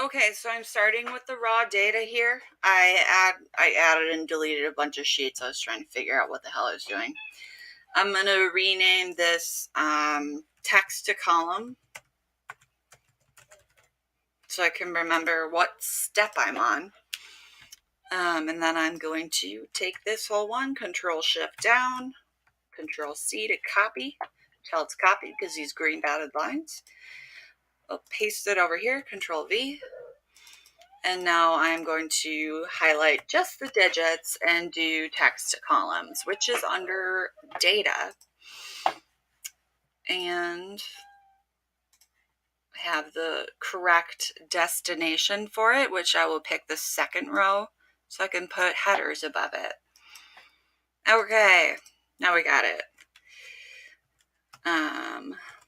Okay, so I'm starting with the raw data here. I added and deleted a bunch of sheets. I was trying to figure out what the hell I was doing. I'm going to rename this text to column so I can remember what step I'm on. And then I'm going to take this whole one, Control Shift down, Control C to copy, until it's copied because these green dotted lines. I'll paste it over here, Control V. And now I'm going to highlight just the digits and do text to columns, which is under data. And have the correct destination for it, which I will pick the second row so I can put headers above it. Okay, now we got it.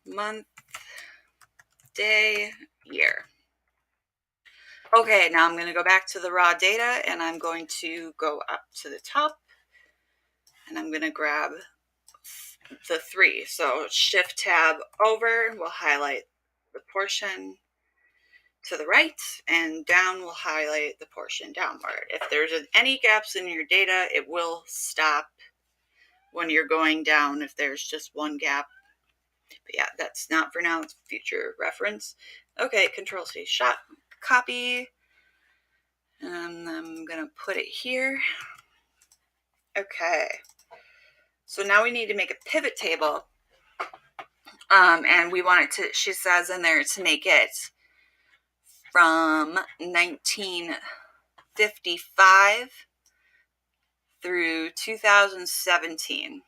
Month, day, year. Okay, now I'm going to go back to the raw data and I'm going to go up to the top and I'm going to grab the 3. So Shift Tab over will highlight the portion to the right, and down will highlight the portion downward. If there's any gaps in your data, it will stop when you're going down if there's just one gap. But yeah, that's not for now, it's future reference. Okay, Control C, shot, copy, and I'm gonna put it here. Okay, so now we need to make a pivot table. And we want it to, she says in there, to make it from 1955 through 2017.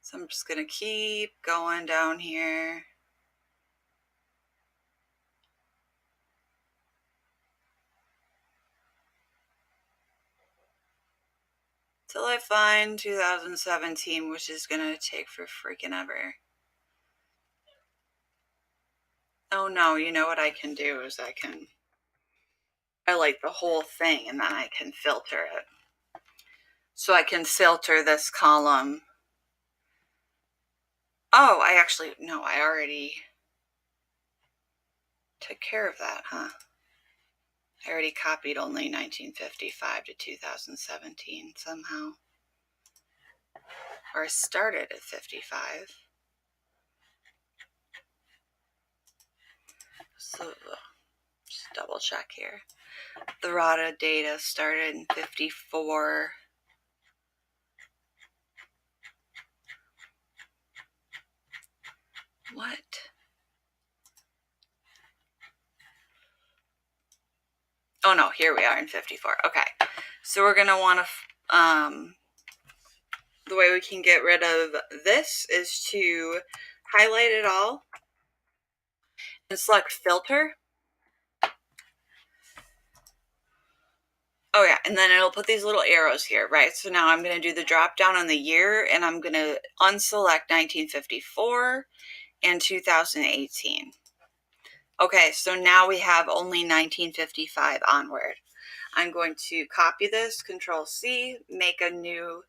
So I'm just going to keep going down here. Till I find 2017, which is going to take for freaking ever. Oh no, you know what I can do is I like the whole thing and then I can filter it. So I can filter this column. Oh, I already took care of that, huh? I already copied only 1955 to 2017 somehow. Or I started at 55. So just double check here. The raw data started in 54. What? Oh no, here we are in 54. Okay, so we're gonna want to, the way we can get rid of this is to highlight it all and select filter. Oh yeah, and then it'll put these little arrows here, right? So now I'm going to do the drop down on the year and I'm going to unselect 1954 and 2018. Okay, so now we have only 1955 onward. I'm going to copy this, Control C, make a new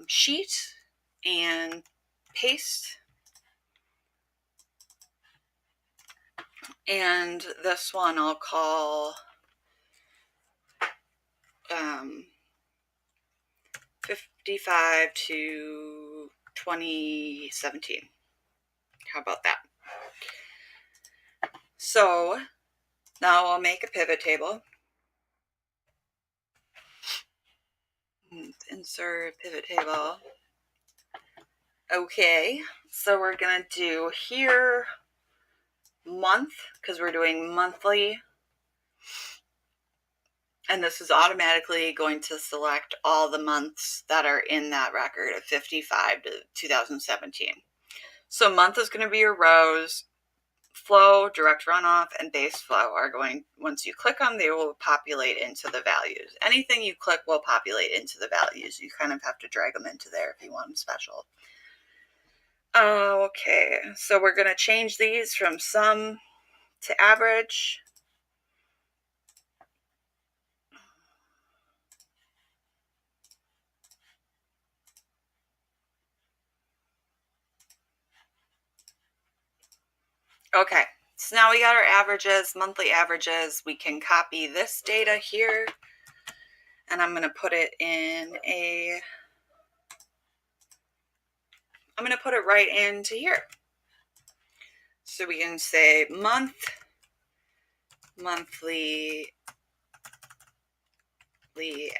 sheet and paste. And this one I'll call 55 to 2017. How about that? So now I'll make a pivot table. Insert pivot table. Okay, so we're going to do here month because we're doing monthly. And this is automatically going to select all the months that are in that record of 55 to 2017. So month is going to be your rows. Flow, direct runoff, and base flow are going, once you click them, they will populate into the values. Anything you click will populate into the values. You kind of have to drag them into there if you want them special. Okay, so we're going to change these from sum to average. Okay, So now we got our averages, monthly averages. We can copy this data here, and I'm going to put it in I'm going to put it right into here. So we can say monthly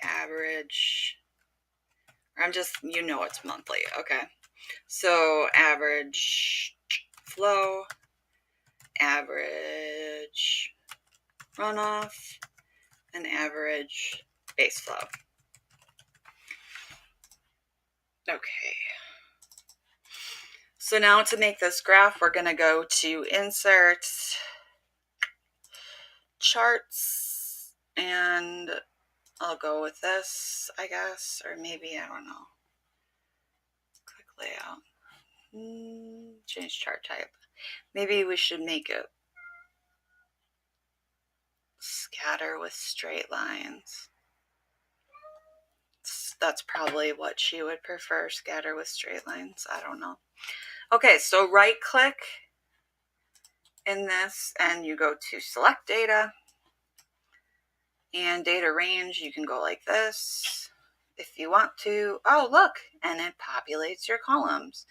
average. I'm just, it's monthly. Okay. So average flow, average runoff, and average base flow. Okay. So now to make this graph, we're going to go to insert charts, and I'll go with this, I guess, or maybe, I don't know. Click layout. Change chart type. Maybe we should make it scatter with straight lines. That's probably what she would prefer, scatter with straight lines. I don't know. Okay, so right click in this and you go to select data, and data range. You can go like this if you want to. Oh, look, and it populates your columns.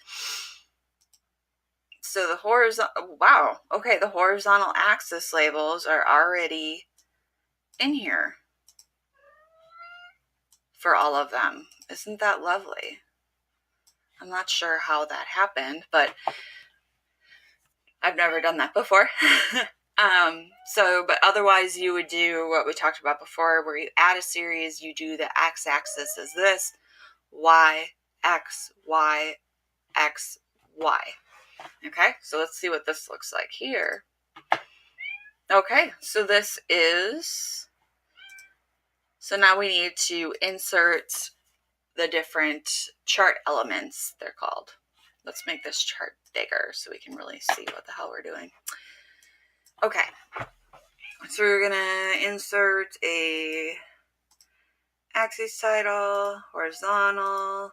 So the horizontal, wow, okay, the horizontal axis labels are already in here for all of them. Isn't that lovely? I'm not sure how that happened, but I've never done that before. But otherwise you would do what we talked about before, where you add a series, you do the x-axis is this, y, x, y, x, y. Okay, so let's see what this looks like here. Okay, so now we need to insert the different chart elements, they're called. Let's make this chart bigger so we can really see what the hell we're doing. Okay, so we're gonna insert a axis title, horizontal,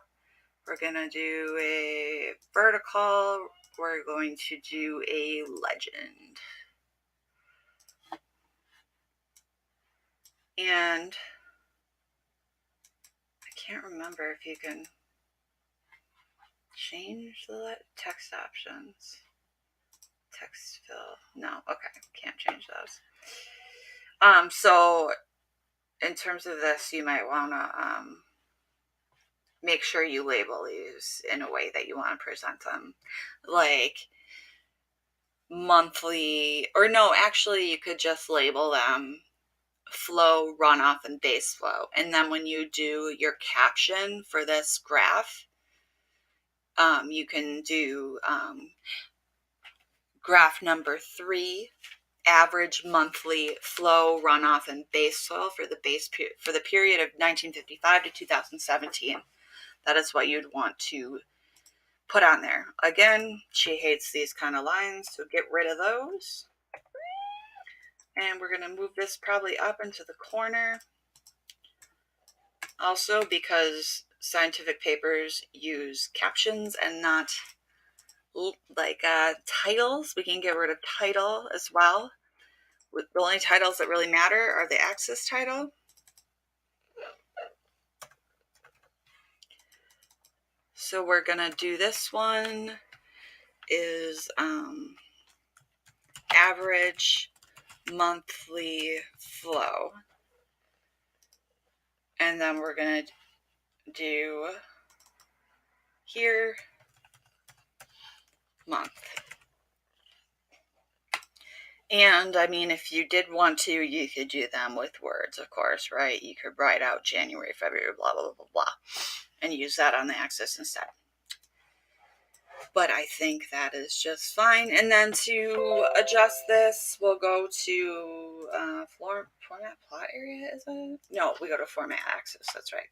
we're gonna do a vertical, we're going to do a legend. And I can't remember if you can change the text options. Text fill. No, okay, can't change those. So in terms of this, you might want to make sure you label these in a way that you want to present them. Like monthly, or no, actually you could just label them flow, runoff, and base flow. And then when you do your caption for this graph, you can do graph number 3, average monthly flow, runoff, and base flow for the period of 1955 to 2017. That is what you'd want to put on there. Again, she hates these kind of lines, so get rid of those. And we're going to move this probably up into the corner. Also, because scientific papers use captions and not like titles, we can get rid of title as well. The only titles that really matter are the axis title. So we're gonna do this one is average monthly flow, and then we're gonna do here month. And I mean, if you did want to, you could do them with words, of course, right? You could write out January, February, blah, blah, blah, blah, and use that on the axis instead. But I think that is just fine. And then to adjust this, we'll go to format plot area, is it? No, we go to format axis, that's right.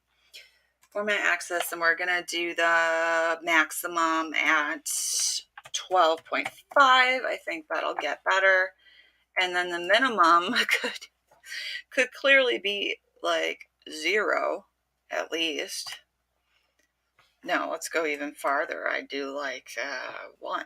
Format axis, and we're gonna do the maximum at 12.5. I think that'll get better. And then the minimum could clearly be like 0 at least. No, let's go even farther. I do like 1.